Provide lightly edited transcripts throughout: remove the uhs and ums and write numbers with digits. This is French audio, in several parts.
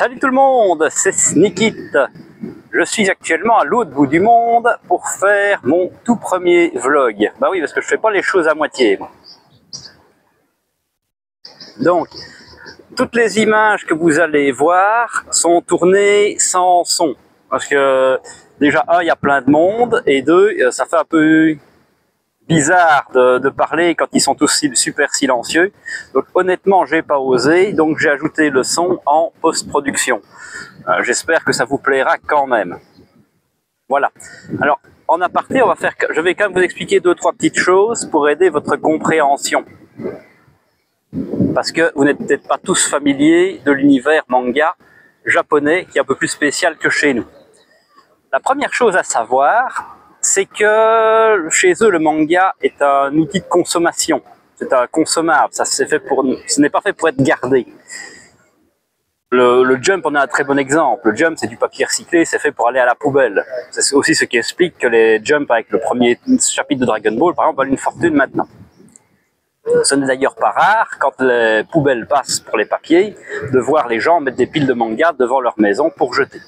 Salut tout le monde, c'est Sneakit. Je suis actuellement à l'autre bout du monde pour faire mon tout premier vlog. Bah oui, parce que je fais pas les choses à moitié, moi. Donc, toutes les images que vous allez voir sont tournées sans son. Parce que déjà, un, il y a plein de monde, et deux, ça fait un peu bizarre de parler quand ils sont tous super silencieux. Donc honnêtement, j'ai pas osé, donc j'ai ajouté le son en post-production. J'espère que ça vous plaira quand même. Voilà. Alors, en aparté, je vais quand même vous expliquer 2-3 petites choses pour aider votre compréhension. Parce que vous n'êtes peut-être pas tous familiers de l'univers manga japonais, qui est un peu plus spécial que chez nous. La première chose à savoir, c'est que chez eux, le manga est un outil de consommation. C'est un consommable, ce n'est pas fait pour être gardé. Le Jump en est un très bon exemple. Le Jump, c'est du papier recyclé, c'est fait pour aller à la poubelle. C'est aussi ce qui explique que les Jump avec le premier chapitre de Dragon Ball, par exemple, valent une fortune maintenant. Ce n'est d'ailleurs pas rare, quand les poubelles passent pour les papiers, de voir les gens mettre des piles de manga devant leur maison pour jeter.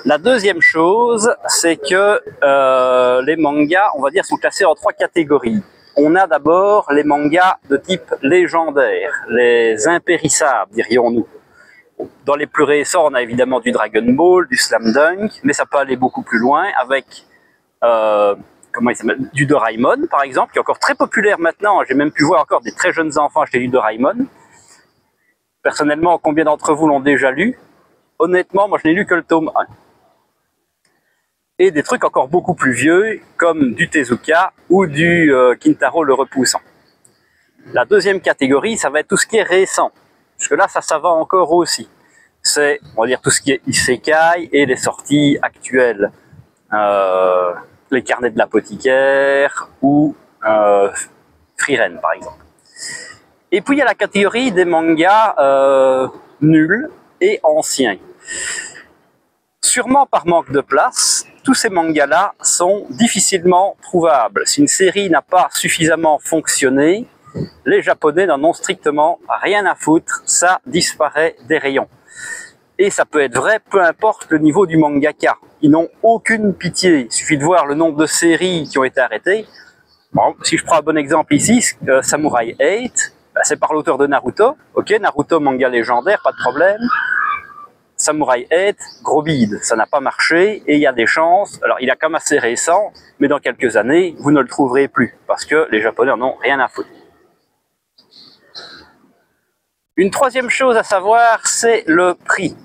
La deuxième chose, c'est que les mangas, on va dire, sont classés en 3 catégories. On a d'abord les mangas de type légendaire, les impérissables, dirions-nous. Dans les plus récents, on a évidemment du Dragon Ball, du Slam Dunk, mais ça peut aller beaucoup plus loin avec du Doraemon, par exemple, qui est encore très populaire maintenant. J'ai même pu voir encore des très jeunes enfants acheter du Doraemon. Personnellement, combien d'entre vous l'ont déjà lu? Honnêtement, moi je n'ai lu que le tome 1. Et des trucs encore beaucoup plus vieux, comme du Tezuka ou du Kintaro le Repoussant. La deuxième catégorie, ça va être tout ce qui est récent. Parce que là, ça va encore aussi. C'est, on va dire, tout ce qui est Isekai et les sorties actuelles. Les carnets de l'apothicaire ou Frieren, par exemple. Et puis, il y a la catégorie des mangas nuls et anciens. Sûrement par manque de place, tous ces mangas-là sont difficilement trouvables. Si une série n'a pas suffisamment fonctionné, les Japonais n'en ont strictement rien à foutre, ça disparaît des rayons. Et ça peut être vrai, peu importe le niveau du mangaka. Ils n'ont aucune pitié. Il suffit de voir le nombre de séries qui ont été arrêtées. Bon, si je prends un bon exemple ici, Samurai 8, c'est par l'auteur de Naruto. Ok, Naruto, manga légendaire, pas de problème. Samurai 8, gros bide, ça n'a pas marché et il y a des chances, alors il est quand même assez récent, mais dans quelques années, vous ne le trouverez plus parce que les Japonais n'en ont rien à foutre. Une troisième chose à savoir, c'est le prix.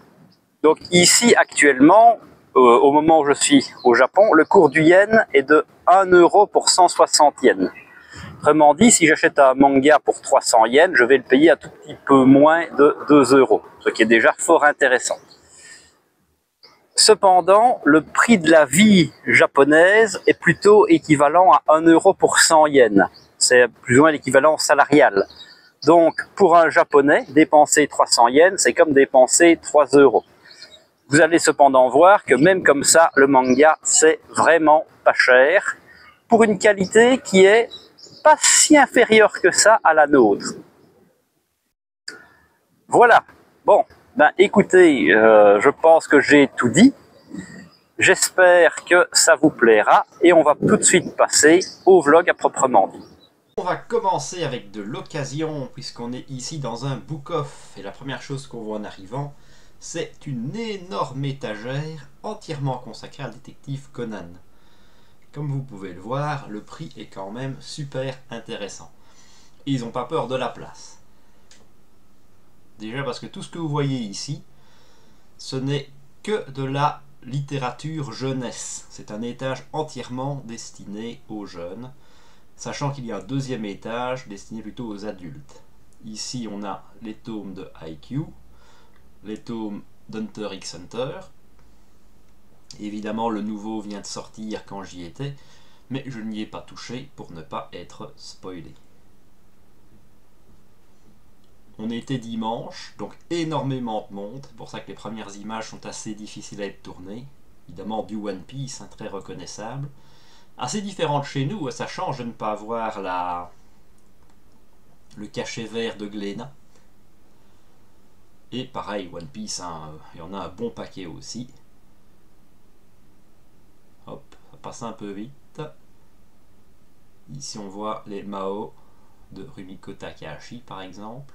Donc ici, actuellement, au moment où je suis au Japon, le cours du yen est de 1 euro pour 160 yens. Autrement dit, si j'achète un manga pour 300 yens, je vais le payer un tout petit peu moins de 2 euros, ce qui est déjà fort intéressant. Cependant, le prix de la vie japonaise est plutôt équivalent à 1 euro pour 100 yens. C'est plus ou moins l'équivalent salarial. Donc, pour un japonais, dépenser 300 yens, c'est comme dépenser 3 euros. Vous allez cependant voir que même comme ça, le manga, c'est vraiment pas cher, pour une qualité qui est pas si inférieure que ça à la nôtre. Voilà. Bon, ben écoutez, je pense que j'ai tout dit. J'espère que ça vous plaira et on va tout de suite passer au vlog à proprement dit. On va commencer avec de l'occasion puisqu'on est ici dans un book-off et la première chose qu'on voit en arrivant, c'est une énorme étagère entièrement consacrée à détective Conan. Comme vous pouvez le voir, le prix est quand même super intéressant. Ils n'ont pas peur de la place. Déjà parce que tout ce que vous voyez ici, ce n'est que de la littérature jeunesse. C'est un étage entièrement destiné aux jeunes, sachant qu'il y a un deuxième étage destiné plutôt aux adultes. Ici on a les tomes de IQ, les tomes d'Hunter x Hunter. Évidemment le nouveau vient de sortir quand j'y étais, mais je n'y ai pas touché pour ne pas être spoilé. On était dimanche, donc énormément de monde, c'est pour ça que les premières images sont assez difficiles à être tournées. Évidemment du One Piece, très reconnaissable. Assez différent de chez nous, ça change de ne pas avoir le cachet vert de Glénat. Et pareil, One Piece, hein, il y en a un bon paquet aussi. Hop, ça passe un peu vite. Ici on voit les Mao de Rumiko Takahashi par exemple.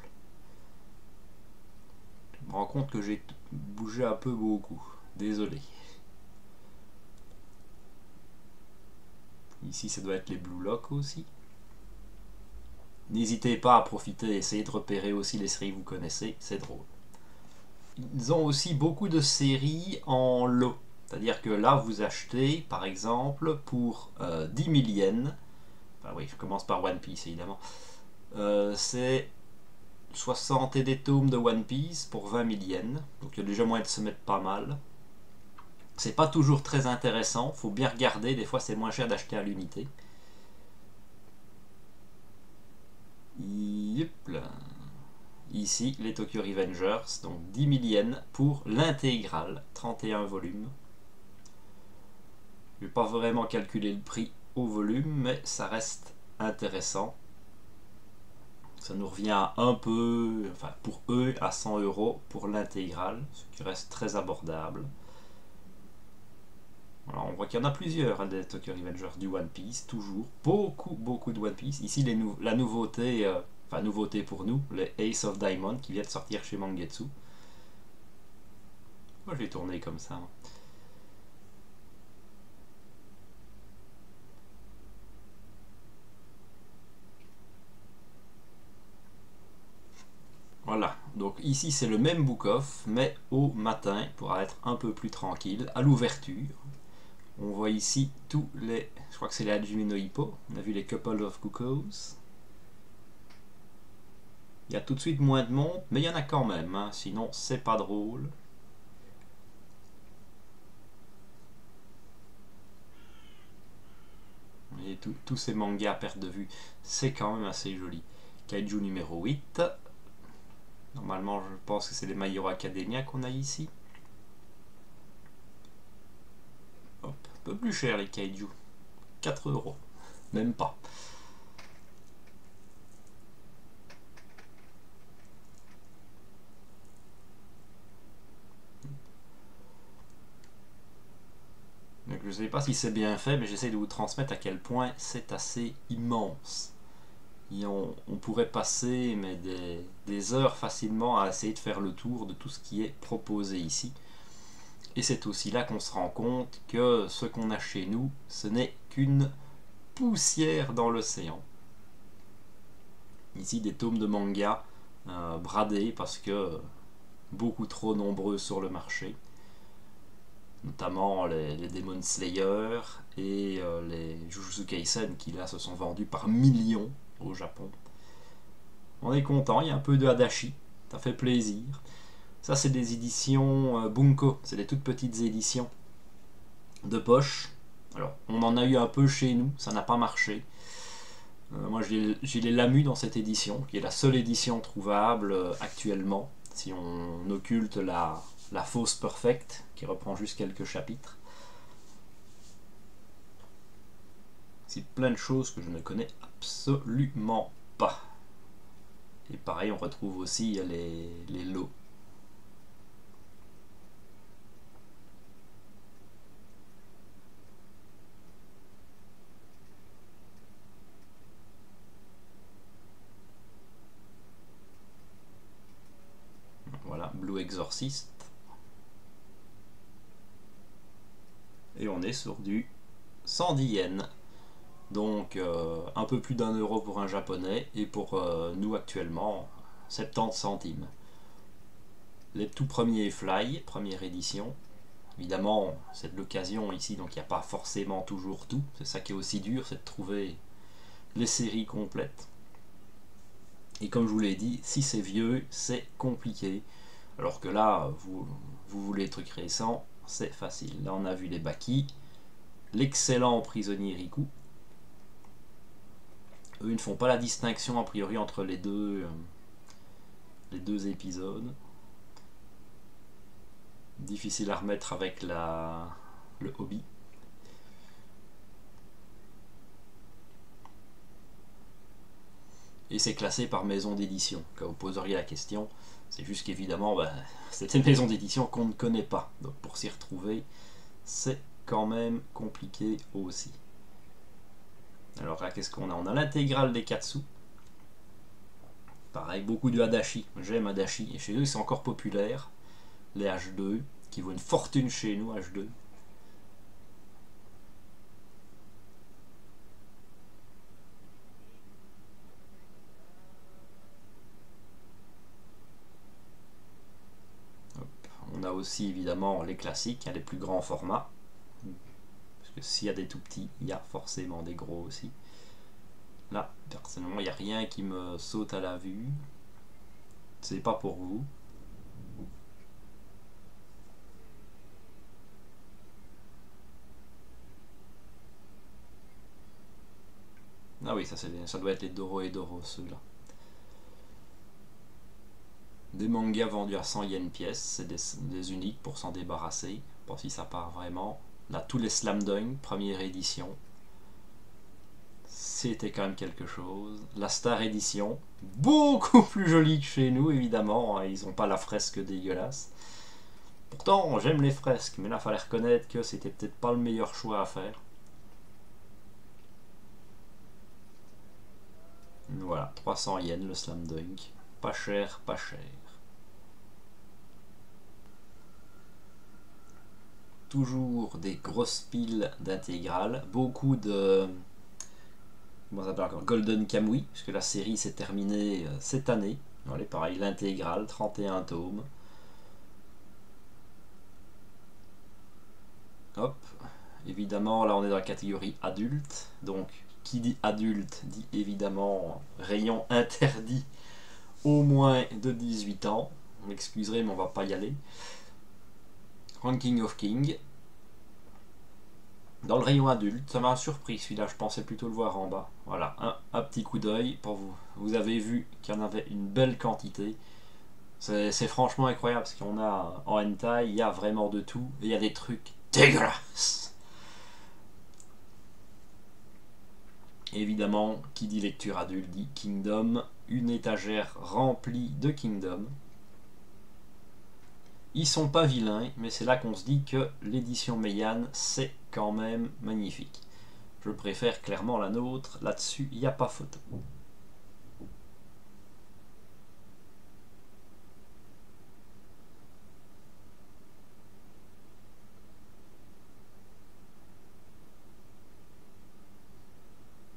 Je me rends compte que j'ai bougé un peu beaucoup. Désolé. Ici ça doit être les Blue Lock aussi. N'hésitez pas à profiter, essayer de repérer aussi les séries que vous connaissez, c'est drôle. Ils ont aussi beaucoup de séries en lot. C'est-à-dire que là, vous achetez, par exemple, pour 10 000 yens, enfin oui, je commence par One Piece évidemment, c'est 60 et des tomes de One Piece pour 20 000 yens, donc il y a déjà moyen de se mettre pas mal. C'est pas toujours très intéressant, faut bien regarder, des fois c'est moins cher d'acheter à l'unité. Yep là. Ici, les Tokyo Revengers, donc 10 000 yens pour l'intégrale, 31 volumes. Je vais pas vraiment calculer le prix au volume, mais ça reste intéressant. Ça nous revient à un peu, enfin pour eux, à 100 € pour l'intégrale, ce qui reste très abordable. Alors on voit qu'il y en a plusieurs, hein, des Tokyo Revengers, du One Piece, toujours. Beaucoup de One Piece. Ici, la nouveauté, enfin nouveauté pour nous, les Ace of Diamond qui vient de sortir chez Mangetsu. Moi je vais tourner comme ça. Hein. Voilà, donc ici c'est le même book-off, mais au matin, pour être un peu plus tranquille, à l'ouverture. On voit ici tous les... Je crois que c'est les Hajime no Ippo. On a vu les Couple of Cuckoos. Il y a tout de suite moins de monde, mais il y en a quand même, hein, sinon c'est pas drôle. Et tous ces mangas à perte de vue, c'est quand même assez joli. Kaiju numéro 8. Normalement, je pense que c'est les My Hero Academia qu'on a ici. Hop, un peu plus cher les Kaiju. 4 €. Même pas. Donc, je ne sais pas si c'est bien fait, mais j'essaie de vous transmettre à quel point c'est assez immense. Et on pourrait passer mais des heures facilement à essayer de faire le tour de tout ce qui est proposé ici. Et c'est aussi là qu'on se rend compte que ce qu'on a chez nous, ce n'est qu'une poussière dans l'océan. Ici des tomes de manga bradés parce que beaucoup trop nombreux sur le marché. Notamment les Demon Slayer et les Jujutsu Kaisen qui là se sont vendus par millions au Japon. On est content, il y a un peu de Hadashi, ça fait plaisir. Ça c'est des éditions Bunko, c'est des toutes petites éditions de poche. Alors on en a eu un peu chez nous, ça n'a pas marché. Moi j'ai les Lamu dans cette édition, qui est la seule édition trouvable actuellement, si on occulte la fausse perfect, qui reprend juste quelques chapitres. C'est plein de choses que je ne connais absolument pas. Et pareil, on retrouve aussi les lots. Voilà, Blue Exorcist. Et on est sur du 110 yens. Donc un peu plus d'1 € pour un japonais. Et pour nous actuellement, 70 centimes. Les tout premiers Fly, première édition. Évidemment, c'est de l'occasion ici, donc il n'y a pas forcément toujours tout. C'est ça qui est aussi dur, c'est de trouver les séries complètes. Et comme je vous l'ai dit, si c'est vieux, c'est compliqué. Alors que là, vous voulez des trucs récents, c'est facile. Là, on a vu les Baki, l'excellent prisonnier Riku. Eux, ils ne font pas la distinction a priori entre les deux épisodes. Difficile à remettre avec le hobby. Et c'est classé par maison d'édition. Quand vous poseriez la question, c'est juste qu'évidemment, c'est une maison d'édition qu'on ne connaît pas. Donc pour s'y retrouver, c'est quand même compliqué aussi. Alors là, qu'est-ce qu'on a? On a l'intégrale des Katsu. Pareil, beaucoup de Hadashi. J'aime Hadashi. Et chez eux, c'est encore populaire. Les H2, qui vaut une fortune chez nous, H2. Hop. On a aussi évidemment les classiques, les plus grands formats. Parce que s'il y a des tout petits, il y a forcément des gros aussi. Là, personnellement, il n'y a rien qui me saute à la vue. C'est pas pour vous. Ah oui, ça doit être les Doro et Doro, ceux-là. Des mangas vendus à 100 yens pièce, c'est des uniques pour s'en débarrasser. Bon, si ça part vraiment. Là, tous les Slam Dunk, première édition. C'était quand même quelque chose. La Star Edition, beaucoup plus jolie que chez nous, évidemment. Ils n'ont pas la fresque dégueulasse. Pourtant, j'aime les fresques, mais là, il fallait reconnaître que c'était peut-être pas le meilleur choix à faire. Voilà, 300 yens le Slam Dunk. Pas cher, pas cher. Toujours des grosses piles d'intégrales. Beaucoup de... Comment ça s'appelle encore? Golden Kamuy, puisque la série s'est terminée cette année. Voilà, pareil, l'intégrale, 31 tomes. Hop. Évidemment, là on est dans la catégorie adulte. Donc, qui dit adulte dit évidemment rayon interdit au moins de 18 ans. Vous m'excuserez, mais on va pas y aller. Ranking of King. Dans le rayon adulte, ça m'a surpris celui-là, je pensais plutôt le voir en bas. Voilà, un petit coup d'œil pour vous. Vous avez vu qu'il y en avait une belle quantité. C'est franchement incroyable parce qu'on a en hentai, il y a vraiment de tout et il y a des trucs dégueulasses. Évidemment, qui dit lecture adulte dit Kingdom, une étagère remplie de Kingdom. Ils sont pas vilains, mais c'est là qu'on se dit que l'édition Meian, c'est quand même magnifique. Je préfère clairement la nôtre, là-dessus, il n'y a pas photo.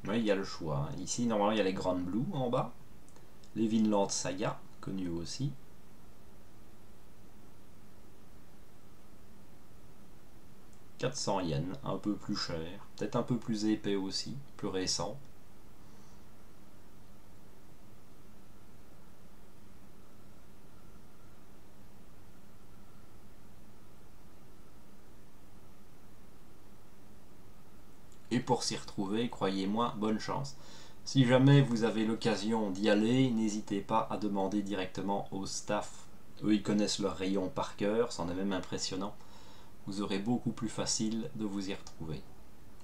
Oui, il y a le choix. Ici, normalement, il y a les Grand Blue en bas. Les Vinland Saga, connus aussi. « 400 yens, un peu plus cher, peut-être un peu plus épais aussi, plus récent. Et pour s'y retrouver, croyez-moi, bonne chance. Si jamais vous avez l'occasion d'y aller, n'hésitez pas à demander directement au staff. Eux, ils connaissent leur rayon par cœur, c'en est même impressionnant. Vous aurez beaucoup plus facile de vous y retrouver.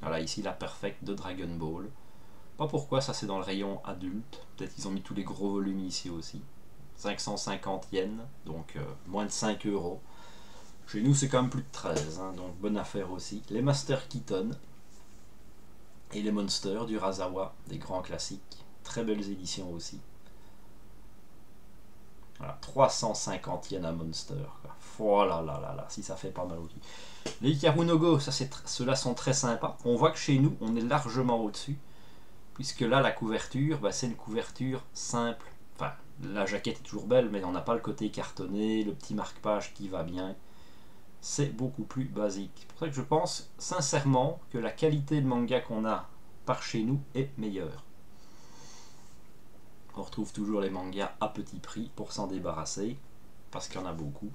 Voilà, ici la Perfect de Dragon Ball. Pas pourquoi, ça c'est dans le rayon adulte. Peut-être qu'ils ont mis tous les gros volumes ici aussi. 550 yens, donc moins de 5 €. Chez nous c'est quand même plus de 13, hein, donc bonne affaire aussi. Les Master Keaton et les Monsters du Urasawa, des grands classiques. Très belles éditions aussi. Voilà, 350 yens à Monster. Oh là là là là, si ça fait pas mal au cul. Les Hikaru no Go, ceux-là sont très sympas. On voit que chez nous, on est largement au-dessus. Puisque là, la couverture, c'est une couverture simple. Enfin, la jaquette est toujours belle, mais on n'a pas le côté cartonné, le petit marque-page qui va bien. C'est beaucoup plus basique. C'est pour ça que je pense sincèrement que la qualité de manga qu'on a par chez nous est meilleure. On retrouve toujours les mangas à petit prix pour s'en débarrasser, parce qu'il y en a beaucoup.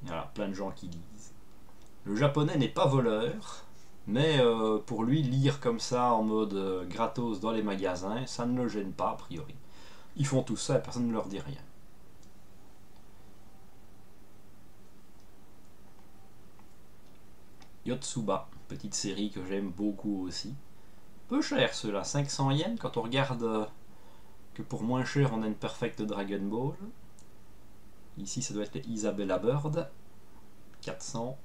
Voilà, plein de gens qui lisent. Le japonais n'est pas voleur, mais pour lui, lire comme ça en mode gratos dans les magasins, ça ne le gêne pas a priori. Ils font tout ça et personne ne leur dit rien. Yotsuba, petite série que j'aime beaucoup aussi. Peu cher ceux-là, 500 yens quand on regarde que pour moins cher on a une Perfect Dragon Ball. Ici ça doit être les Isabella Bird, 400.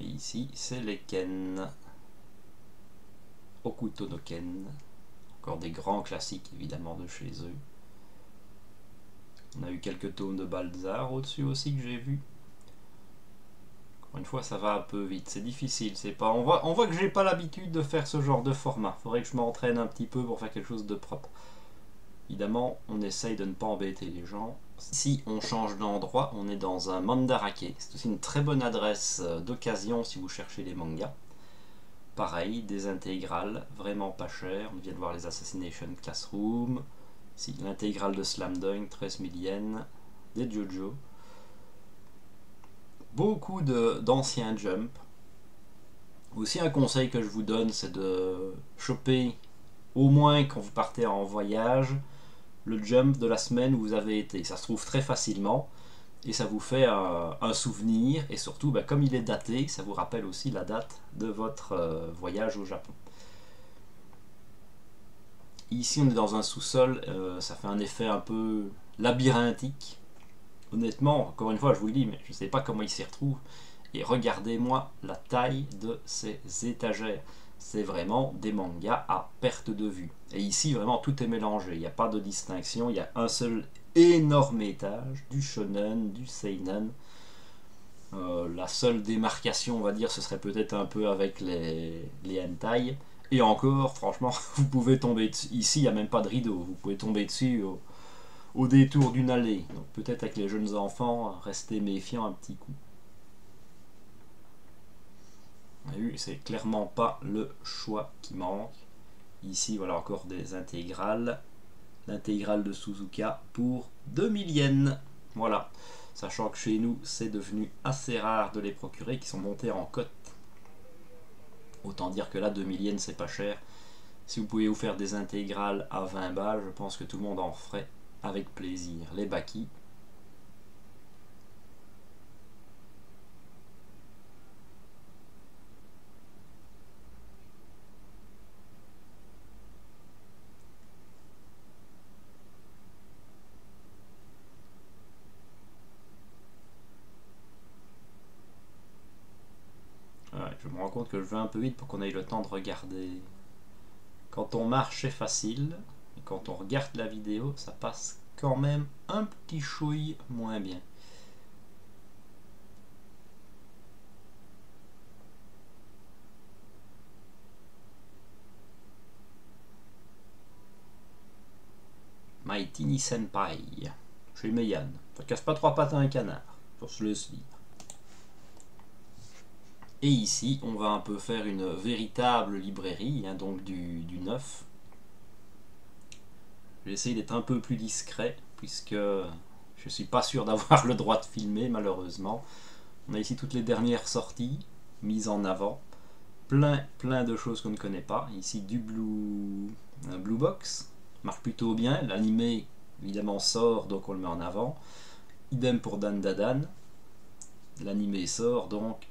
Et ici c'est les Ken, Okuto no Ken, encore des grands classiques évidemment de chez eux. On a eu quelques tomes de Balzar au-dessus aussi que j'ai vu. Encore une fois, ça va un peu vite, c'est difficile, c'est pas. On voit que j'ai pas l'habitude de faire ce genre de format. Faudrait que je m'entraîne un petit peu pour faire quelque chose de propre. Évidemment, on essaye de ne pas embêter les gens. Si on change d'endroit, on est dans un Mandarake. C'est aussi une très bonne adresse d'occasion si vous cherchez les mangas. Pareil, des intégrales, vraiment pas chères. On vient de voir les Assassination Classroom. Si, l'intégrale de Slam Dunk, 13 000 yens. Des JoJo. Beaucoup d'anciens Jump. Aussi un conseil que je vous donne, c'est de choper, au moins quand vous partez en voyage, le Jump de la semaine où vous avez été. Ça se trouve très facilement et ça vous fait un souvenir, et surtout comme il est daté, ça vous rappelle aussi la date de votre voyage au Japon. Ici on est dans un sous-sol, ça fait un effet un peu labyrinthique. Honnêtement, encore une fois je vous le dis, mais je ne sais pas comment il s'y retrouve. Et regardez-moi la taille de ces étagères. C'est vraiment des mangas à perte de vue. Et ici, vraiment, tout est mélangé. Il n'y a pas de distinction. Il y a un seul énorme étage, du shonen, du seinen. La seule démarcation, on va dire, ce serait peut-être un peu avec les hentai. Et encore, franchement, vous pouvez tomber dessus. Ici, il n'y a même pas de rideau. Vous pouvez tomber dessus au détour d'une allée. Donc peut-être avec les jeunes enfants, restez méfiants un petit coup. C'est clairement pas le choix qui manque. Ici, voilà encore des intégrales. L'intégrale de Suzuka pour 2000 yens. Voilà. Sachant que chez nous, c'est devenu assez rare de les procurer, qui sont montés en cote. Autant dire que là, 2000 yens, c'est pas cher. Si vous pouvez vous faire des intégrales à 20 balles, je pense que tout le monde en ferait avec plaisir. Les Baki. Ouais, je me rends compte que je vais un peu vite pour qu'on ait le temps de regarder. Quand on marche, c'est facile. Et quand on regarde la vidéo, ça passe quand même un petit chouille moins bien. My Tiny Senpai, chez Meian. Ça casse pas trois pattes à un canard, pour se le dire. Et ici, on va un peu faire une véritable librairie, donc du neuf. Je vais essayer d'être un peu plus discret, puisque je suis pas sûr d'avoir le droit de filmer, malheureusement. On a ici toutes les dernières sorties, mises en avant. Plein de choses qu'on ne connaît pas. Ici, du Blue Box. Marche plutôt bien. L'animé, évidemment, sort, donc on le met en avant. Idem pour Dan Dadan. L'animé sort, donc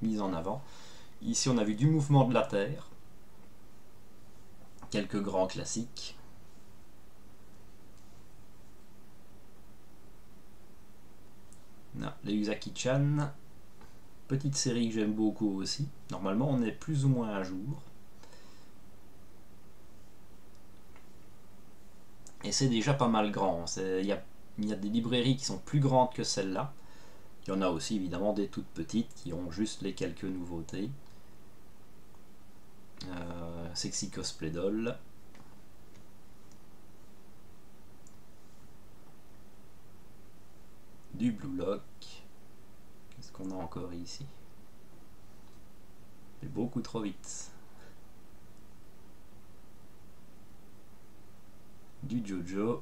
mise en avant. Ici, on a vu du Mouvement de la Terre. Quelques grands classiques. Les Usaki-chan. Petite série que j'aime beaucoup aussi. Normalement, on est plus ou moins à jour. Et c'est déjà pas mal grand. Il y a des librairies qui sont plus grandes que celle-là. Il y en a aussi évidemment des toutes petites qui ont juste les quelques nouveautés. Sexy Cosplay Doll. Du Blue Lock. Qu'est-ce qu'on a encore ici? C'est beaucoup trop vite. du Jojo,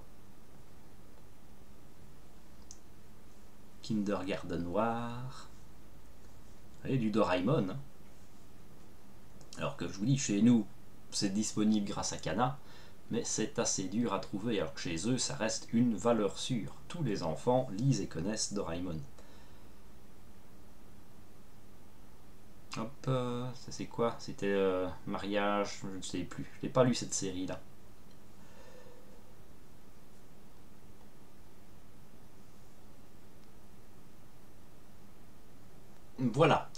Kindergarten Noir et du Doraemon. Alors que je vous dis, chez nous, c'est disponible grâce à Kana, mais c'est assez dur à trouver, alors que chez eux, ça reste une valeur sûre. Tous les enfants lisent et connaissent Doraemon. Hop, ça c'est quoi? C'était Mariage, je ne sais plus. Je n'ai pas lu cette série-là. Voilà.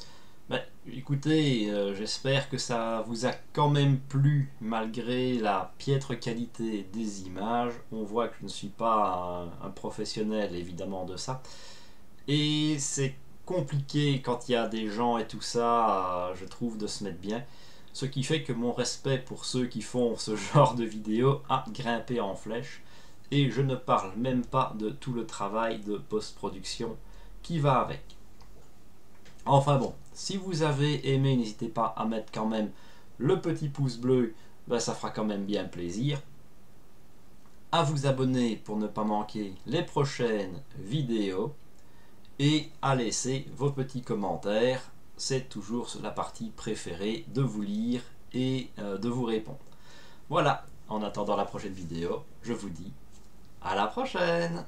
Ben, écoutez, j'espère que ça vous a quand même plu malgré la piètre qualité des images. On voit que je ne suis pas un professionnel évidemment de ça. Et c'est compliqué quand il y a des gens et tout ça, je trouve, de se mettre bien. Ce qui fait que mon respect pour ceux qui font ce genre de vidéos a grimpé en flèche. Et je ne parle même pas de tout le travail de post-production qui va avec. Enfin bon, si vous avez aimé, n'hésitez pas à mettre quand même le petit pouce bleu, ben ça fera quand même bien plaisir. À vous abonner pour ne pas manquer les prochaines vidéos. Et à laisser vos petits commentaires, c'est toujours la partie préférée de vous lire et de vous répondre. Voilà, en attendant la prochaine vidéo, je vous dis à la prochaine!